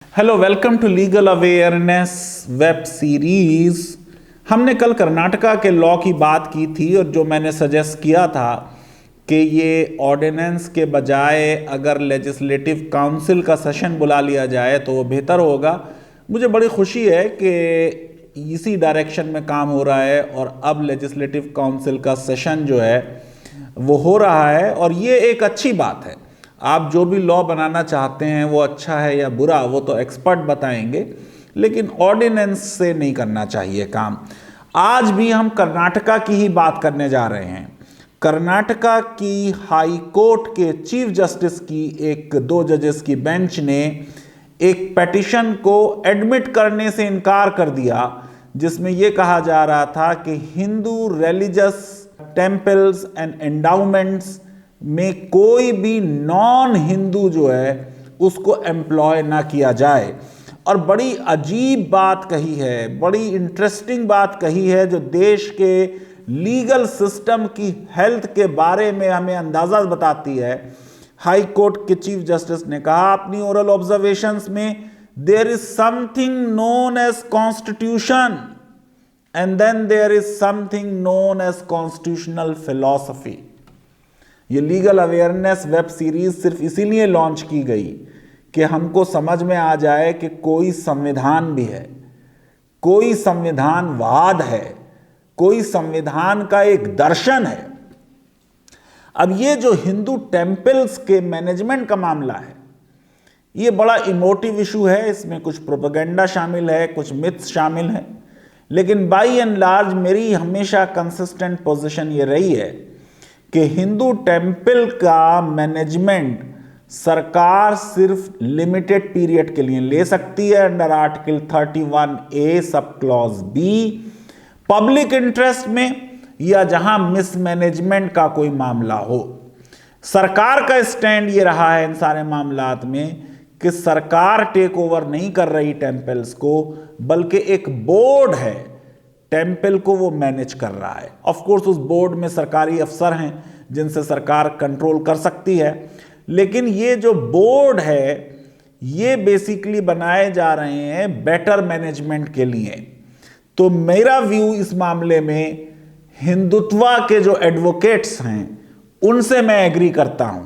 Hello, welcome to legal awareness web series. हमने कल कर्नाटका के लॉ की बात की थी और जो मैंने सजेस्ट किया था कि ये ऑर्डिनेंस के बजाय अगर लेजिस्लेटिव काउंसिल का सेशन बुला लिया जाए तो वो बेहतर होगा। मुझे बड़ी खुशी है कि इसी डायरेक्शन में काम हो रहा है और अब लेजिस्लेटिव काउंसिल का सेशन जो है वो हो रहा है और ये एक अच्छी बात है। आप जो भी लॉ बनाना चाहते हैं वो अच्छा है या बुरा वो तो एक्सपर्ट बताएंगे, लेकिन ऑर्डिनेंस से नहीं करना चाहिए काम। आज भी हम कर्नाटका की ही बात करने जा रहे हैं। कर्नाटका की हाई कोर्ट के चीफ जस्टिस की एक 2 जजेस की बेंच ने एक पेटिशन को एडमिट करने से इनकार कर दिया, जिसमें यह कहा जा रहा था कि Hindu religious temples and endowments में कोई भी नॉन हिंदू जो है उसको एम्प्लॉय ना किया जाए। और बड़ी अजीब बात कही है, बड़ी इंटरेस्टिंग बात कही है, जो देश के लीगल सिस्टम की हेल्थ के बारे में हमें अंदाजा बताती है। हाई कोर्ट के चीफ जस्टिस ने कहा अपनी ओरल ऑब्जर्वेशंस में, there is something known as constitution and then there is something known as constitutional philosophy. ये लीगल अवेयरनेस वेब सीरीज सिर्फ इसीलिए लॉन्च की गई कि हमको समझ में आ जाए कि कोई संविधान भी है, कोई संविधानवाद है, कोई संविधान का एक दर्शन है। अब ये जो हिंदू टेम्पल्स के मैनेजमेंट का मामला है, ये बड़ा इमोटिव इशू है। इसमें कुछ प्रोपेगेंडा शामिल है, कुछ मिथ्स शामिल है, लेकिन बाई एंड लार्ज मेरी हमेशा कंसिस्टेंट पोजीशन ये रही है कि हिंदू टेम्पल का मैनेजमेंट सरकार सिर्फ लिमिटेड पीरियड के लिए ले सकती है under article 31A sub clause B, public interest में या जहां मिसमैनेजमेंट का कोई मामला हो। सरकार का स्टैंड ये रहा है इन सारे मामलात में कि सरकार टेक ओवर नहीं कर रही टेम्पल्स को, बल्कि एक बोर्ड है टेम्पल को वो मैनेज कर रहा है। ऑफ कोर्स उस बोर्ड में सरकारी अफसर हैं जिनसे सरकार कंट्रोल कर सकती है, लेकिन ये जो बोर्ड है ये बेसिकली बनाए जा रहे हैं बेटर मैनेजमेंट के लिए। तो मेरा व्यू इस मामले में हिंदुत्वा के जो एडवोकेट्स हैं उनसे मैं एग्री करता हूं,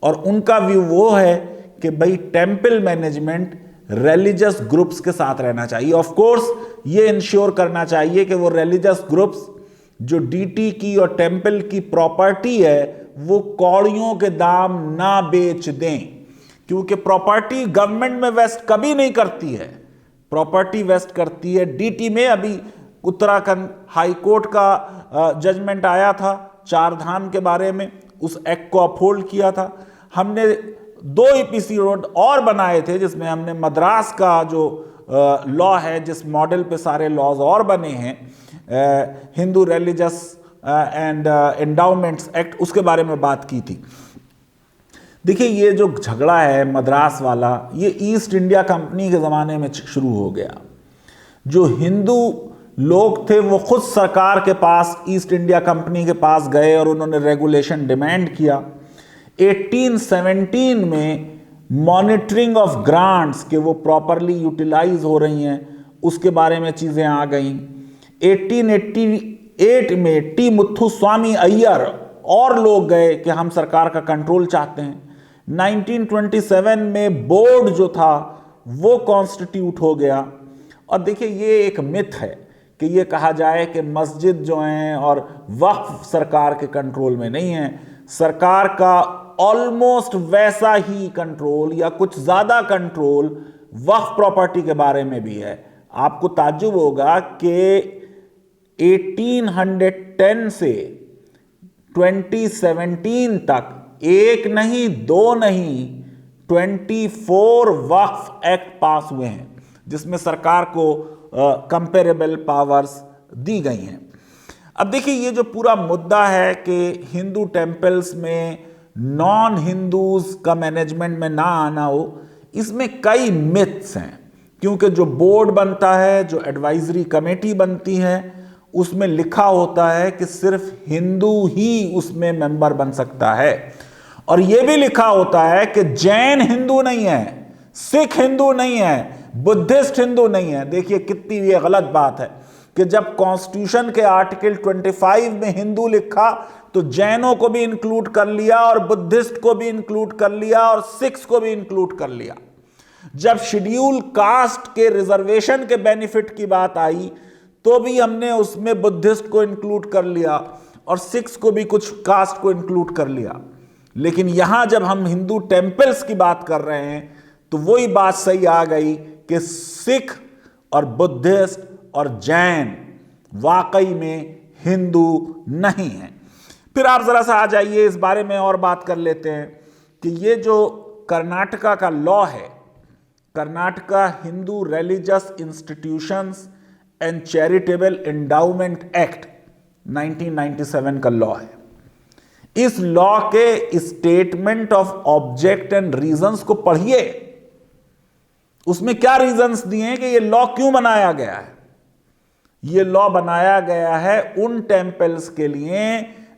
और उनका व्यू वो है कि भाई टेम्पल मैनेजमेंट रिलीजियस ग्रुप्स के साथ रहना चाहिए। ऑफ कोर्स ये इंश्योर करना चाहिए कि वो रिलीजियस ग्रुप्स जो डीटी की और टेम्पल की प्रॉपर्टी है वो कौड़ियों के दाम ना बेच दें, क्योंकि प्रॉपर्टी गवर्नमेंट में वेस्ट कभी नहीं करती है, प्रॉपर्टी वेस्ट करती है डीटी में। अभी उत्तराखंड हाई कोर्ट का जजमेंट आया था 4 धाम के बारे में, उस एक्ट को अपहोल्ड किया था। हमने 2 EPC रोड और बनाए थे जिसमें हमने मद्रास का जो लॉ है, जिस मॉडल पे सारे लॉज और बने हैं, Hindu religious and endowments act, उसके बारे में बात की थी। देखिए ये जो झगड़ा है मद्रास वाला, ये ईस्ट इंडिया कंपनी के ज़माने में शुरू हो गया। जो हिंदू लोग थे वो खुद सरकार के पास, ईस्ट इंडिया कंपनी के पास गए और उन्होंने रेगुलेशन डिमांड किया। 1817 में मॉनिटरिंग ऑफ ग्रांट्स के वो प्रॉपरली यूटिलाइज हो रही हैं उसके बारे में चीज़ें आ गईं। 1888 में टी मुथुस्वामी अय्यर और लोग गए कि हम सरकार का कंट्रोल चाहते हैं। 1927 में बोर्ड जो था वो कॉन्स्टिट्यूट हो गया। और देखिए ये एक मिथ है कि ये कहा जाए कि मस्जिद जो हैं और वक्फ सरकार के कंट्रोल में नहीं है। सरकार का ऑलमोस्ट वैसा ही कंट्रोल या कुछ ज़्यादा कंट्रोल वक्फ प्रॉपर्टी के बारे में भी है। आपको ताज्जुब होगा कि 1810 से 2017 तक एक नहीं, 2 नहीं, 24 वक्फ एक्ट पास हुए हैं जिसमें सरकार को कंपेरेबल पावर्स दी गई हैं। अब देखिए ये जो पूरा मुद्दा है कि हिंदू टेम्पल्स में नॉन हिंदूज का मैनेजमेंट में ना आना हो, इसमें कई मिथ्स हैं। क्योंकि जो बोर्ड बनता है, जो एडवाइजरी कमेटी बनती है, उसमें लिखा होता है कि सिर्फ हिंदू ही उसमें मेंबर बन सकता है, और यह भी लिखा होता है कि जैन हिंदू नहीं है, सिख हिंदू नहीं है, बुद्धिस्ट हिंदू नहीं है। देखिए कितनी ये गलत बात है कि जब कॉन्स्टिट्यूशन के आर्टिकल 25 में हिंदू लिखा तो जैनों को भी इंक्लूड कर लिया और बुद्धिस्ट को भी इंक्लूड कर लिया और सिख्स को भी इंक्लूड कर लिया। जब शेड्यूल कास्ट के रिजर्वेशन के बेनिफिट की बात आई तो भी हमने उसमें बुद्धिस्ट को इंक्लूड कर लिया और सिख्स को भी कुछ कास्ट को इंक्लूड कर लिया। लेकिन यहां जब हम हिंदू टेम्पल्स की बात कर रहे हैं तो वही बात सही आ गई कि सिख और बुद्धिस्ट और जैन वाकई में हिंदू नहीं है। फिर आप जरा सा आ जाइए, इस बारे में और बात कर लेते हैं कि ये जो कर्नाटका का लॉ है, Karnataka Hindu religious institutions and charitable endowment act 1997 का लॉ है। इस लॉ के statement of object and reasons को पढ़िए। उसमें क्या रीजंस दिए हैं कि ये लॉ क्यों बनाया गया है। ये लॉ बनाया गया है उन टेम्पल्स के लिए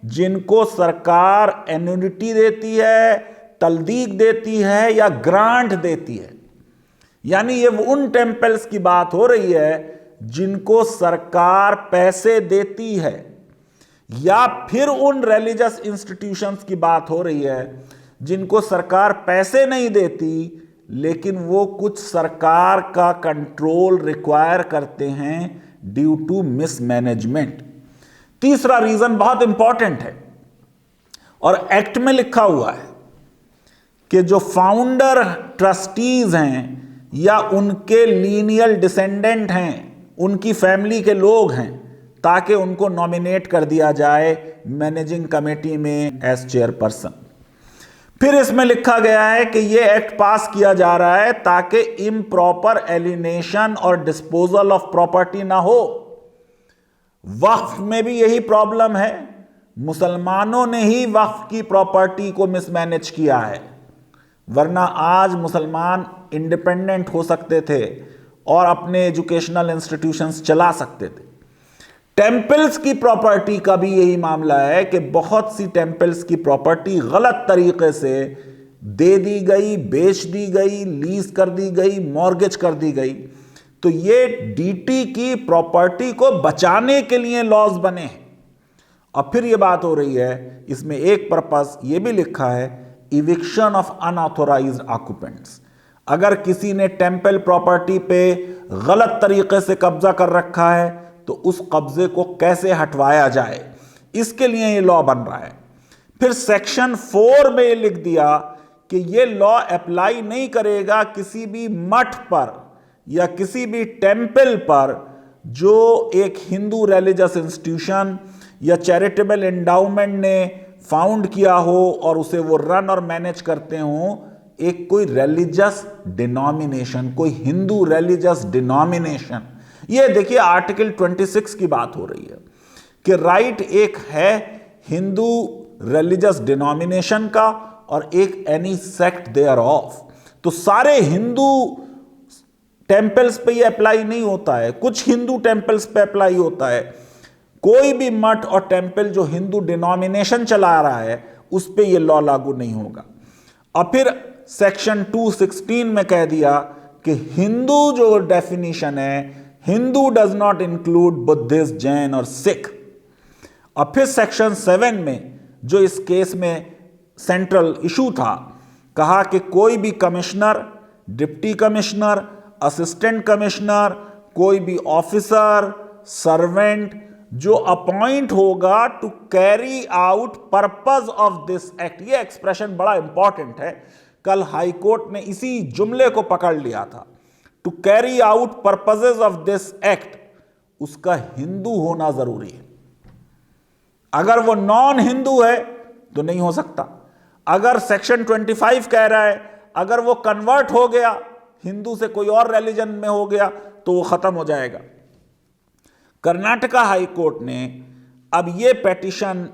जिनको सरकार एन्युनिटी देती है, तल्दीक देती है या ग्रांट देती है। यानी ये उन टेम्पल्स की बात हो रही है जिनको सरकार पैसे देती है, या फिर उन रिलीजियस इंस्टीट्यूशंस की बात हो रही है जिनको सरकार पैसे नहीं देती लेकिन वो कुछ सरकार का कंट्रोल रिक्वायर करते हैं ड्यू टू मिसमैनेजमेंट। तीसरा रीजन बहुत इंपॉर्टेंट है और एक्ट में लिखा हुआ है कि जो फाउंडर ट्रस्टीज हैं या उनके लीनियल डिसेंडेंट हैं, उनकी फैमिली के लोग हैं, ताकि उनको नॉमिनेट कर दिया जाए मैनेजिंग कमेटी में एज चेयरपर्सन। फिर इसमें लिखा गया है कि यह एक्ट पास किया जा रहा है ताकि इम्प्रॉपर एलिनेशन और डिस्पोजल ऑफ प्रॉपर्टी ना हो। वक्फ में भी यही प्रॉब्लम है, मुसलमानों ने ही वक्फ की प्रॉपर्टी को मिसमैनेज किया है, वरना आज मुसलमान इंडिपेंडेंट हो सकते थे और अपने एजुकेशनल इंस्टीट्यूशंस चला सकते थे। टेम्पल्स की प्रॉपर्टी का भी यही मामला है कि बहुत सी टेम्पल्स की प्रॉपर्टी गलत तरीके से दे दी गई, बेच दी गई, लीज कर दी गई, मॉर्गेज कर दी गई। तो ये डीटी की प्रॉपर्टी को बचाने के लिए लॉज बने हैं। अब फिर ये बात हो रही है, इसमें एक पर्पस ये भी लिखा है, इविक्शन ऑफ अनऑथोराइज्ड ऑक्यूपेंट्स। अगर किसी ने टेम्पल प्रॉपर्टी पे गलत तरीके से कब्जा कर रखा है तो उस कब्जे को कैसे हटवाया जाए, इसके लिए ये लॉ बन रहा है। फिर सेक्शन 4 में लिख दिया कि ये लॉ अप्लाई नहीं करेगा किसी भी मठ पर या किसी भी टेम्पल पर जो एक हिंदू रिलीजियस इंस्टीट्यूशन या चैरिटेबल एंडाउमेंट ने फाउंड किया हो और उसे वो रन और मैनेज करते हो, एक कोई रिलीजियस डिनोमिनेशन, कोई हिंदू रिलीजियस डिनोमिनेशन। ये देखिए आर्टिकल 26 की बात हो रही है कि राइट एक है हिंदू रिलीजियस डिनोमिनेशन का और एक एनी सेक्ट देयर ऑफ। तो सारे हिंदू टेम्पल्स पे ये अप्लाई नहीं होता है, कुछ हिंदू टेम्पल्स पे अप्लाई होता है। कोई भी मठ और टेम्पल जो हिंदू डिनोमिनेशन चला रहा है उस पे ये लॉ लागू नहीं होगा। और फिर सेक्शन 216 में कह दिया कि हिंदू जो डेफिनेशन है, Hindu does not include Buddhist, Jain और सिख। और फिर सेक्शन 7 में जो इस केस में सेंट्रल इशू था, कहा कि कोई भी commissioner, deputy commissioner, assistant commissioner, कोई भी ऑफिसर, सर्वेंट जो अपॉइंट होगा to carry out purpose of this act. ये एक्सप्रेशन बड़ा इंपॉर्टेंट है, कल हाई कोर्ट ने इसी जुमले को पकड़ लिया था। To carry out purposes of this act, उसका हिंदू होना जरूरी है। अगर वो नॉन हिंदू है तो नहीं हो सकता। अगर सेक्शन 25 कह रहा है अगर वो कन्वर्ट हो गया, हिंदू से कोई और रिलीजन में हो गया, तो वो खत्म हो जाएगा। कर्नाटका हाई कोर्ट ने अब ये पेटिशन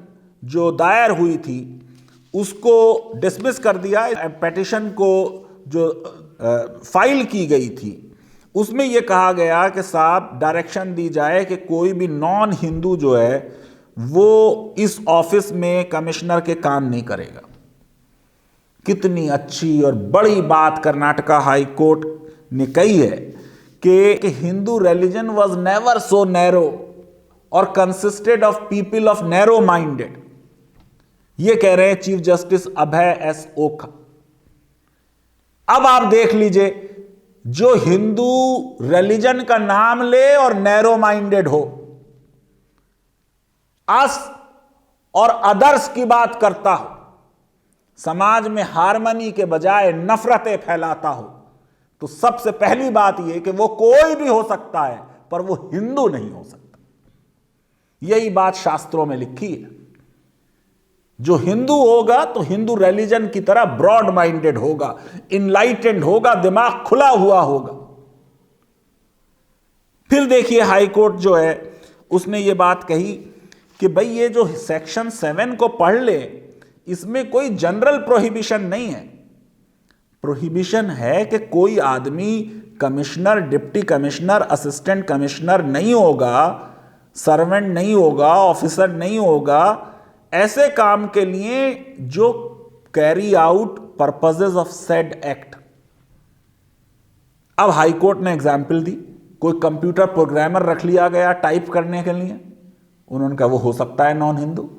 जो दायर हुई थी उसको डिसमिस कर दिया। पेटिशन को जो फाइल की गई थी उसमें यह कहा गया कि साहब डायरेक्शन दी जाए कि कोई भी नॉन हिंदू जो है वो इस ऑफिस में कमिश्नर के काम नहीं करेगा। कितनी अच्छी और बड़ी बात कर्नाटका हाई कोर्ट ने कही है कि Hindu religion was never so narrow और consisted of people of narrow minded. ये कह रहे हैं chief justice Abhay S Oka. अब आप देख लीजिए, जो हिंदू रिलीजन का नाम ले और नैरो माइंडेड हो, अस और अदर्स की बात करता हो, समाज में हार्मनी के बजाय नफरतें फैलाता हो, तो सबसे पहली बात यह कि वो कोई भी हो सकता है पर वो हिंदू नहीं हो सकता। यही बात शास्त्रों में लिखी है। जो हिंदू होगा तो हिंदू रिलीजन की तरह ब्रॉड माइंडेड होगा, इनलाइटेंड होगा, दिमाग खुला हुआ होगा। फिर देखिए हाई कोर्ट जो है उसने ये बात कही कि भाई ये जो सेक्शन 7 को पढ़ ले, इसमें कोई जनरल प्रोहिबिशन नहीं है। प्रोहिबिशन है कि कोई आदमी commissioner, deputy commissioner, assistant commissioner नहीं होगा, सर्वेंट नहीं होगा, ऑफिसर नहीं होगा, ऐसे काम के लिए जो carry out purposes of said act. अब हाई कोर्ट ने एग्जाम्पल दी, कोई कंप्यूटर प्रोग्रामर रख लिया गया टाइप करने के लिए, उन्होंने कहा वो हो सकता है नॉन हिंदू।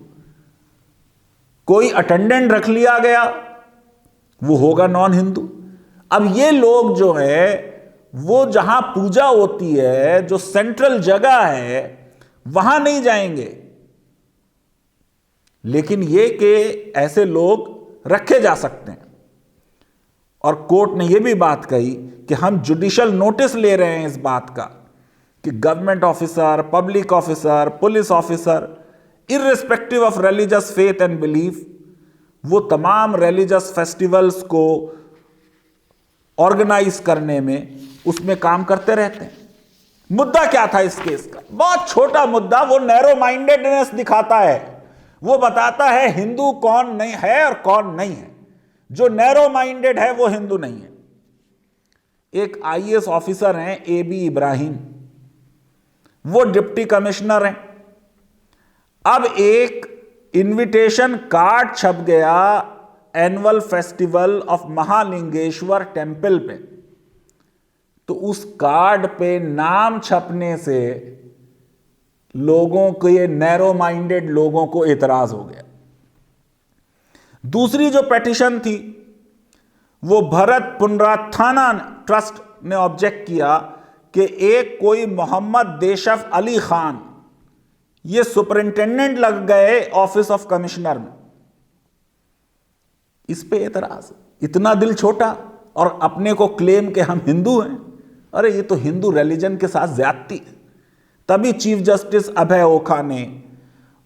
कोई अटेंडेंट रख लिया गया, वो होगा नॉन हिंदू। अब ये लोग जो है वो जहां पूजा होती है, जो सेंट्रल जगह है, वहां नहीं जाएंगे, लेकिन ये कि ऐसे लोग रखे जा सकते हैं। और कोर्ट ने यह भी बात कही कि हम जुडिशियल नोटिस ले रहे हैं इस बात का कि government officer, public officer, police officer, irrespective of religious faith and belief, वो तमाम रिलीजियस फेस्टिवल्स को ऑर्गेनाइज करने में उसमें काम करते रहते हैं। मुद्दा क्या था इस केस का? बहुत छोटा मुद्दा, वो नैरो माइंडेडनेस दिखाता है। वो बताता है हिंदू कौन नहीं है और कौन नहीं है। जो नैरो माइंडेड है वो हिंदू नहीं है। एक आईएएस ऑफिसर हैं एबी इब्राहिम, वो डिप्टी कमिश्नर हैं। अब एक इनविटेशन कार्ड छप गया annual festival of Mahalingeshwar temple पे, तो उस कार्ड पे नाम छपने से लोगों को, ये नैरो माइंडेड लोगों को एतराज हो गया। दूसरी जो पेटिशन थी वो भरत पुनरुत्थाना ट्रस्ट ने ऑब्जेक्ट किया कि एक कोई मोहम्मद देशफ अली खान, ये सुपरिंटेंडेंट लग गए ऑफिस ऑफ कमिश्नर में। इस पे एतराज, इतना दिल छोटा और अपने को क्लेम कि हम हिंदू हैं। अरे ये तो हिंदू रिलीजन के साथ ज्यादती है। तभी चीफ जस्टिस अभय ओखा ने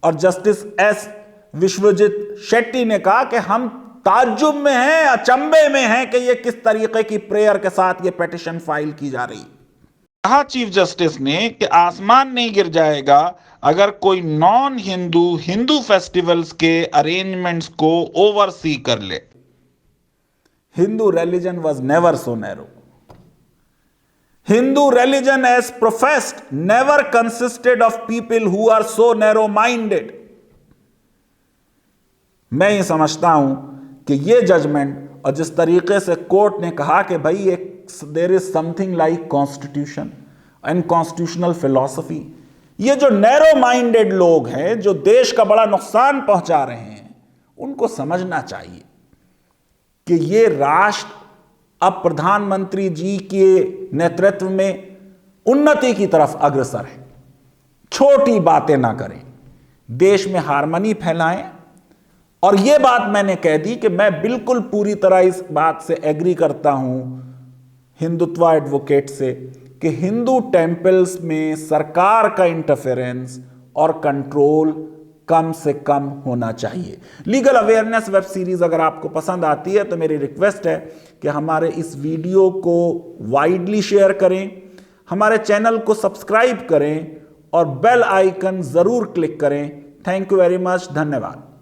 और जस्टिस एस विश्वजीत शेट्टी ने कहा कि हम ताज्जुब में हैं, अचंभे में हैं कि ये किस तरीके की प्रेयर के साथ ये पिटीशन फाइल की जा रही। कहा चीफ जस्टिस ने कि आसमान नहीं गिर जाएगा अगर कोई नॉन हिंदू हिंदू फेस्टिवल्स के अरेंजमेंट्स को ओवरसी कर ले। Hindu religion was never so narrow. Hindu religion as professed never consisted of people who are so narrow minded. मैं ये समझता हूं कि ये जजमेंट और जिस तरीके से कोर्ट ने कहा कि भाई एक there is something like constitution and constitutional philosophy, ये जो नैरो माइंडेड लोग हैं जो देश का बड़ा नुकसान पहुंचा रहे हैं, उनको समझना चाहिए कि ये राष्ट्र अब प्रधानमंत्री जी के नेतृत्व में उन्नति की तरफ अग्रसर है। छोटी बातें ना करें, देश में हार्मनी फैलाएं। और यह बात मैंने कह दी कि मैं बिल्कुल पूरी तरह इस बात से एग्री करता हूं हिंदुत्व एडवोकेट से कि हिंदू टेम्पल्स में सरकार का इंटरफेरेंस और कंट्रोल कम से कम होना चाहिए। लीगल अवेयरनेस वेब सीरीज अगर आपको पसंद आती है तो मेरी रिक्वेस्ट है कि हमारे इस वीडियो को वाइडली शेयर करें, हमारे चैनल को सब्सक्राइब करें और बेल आइकन जरूर क्लिक करें। थैंक यू वेरी मच, धन्यवाद।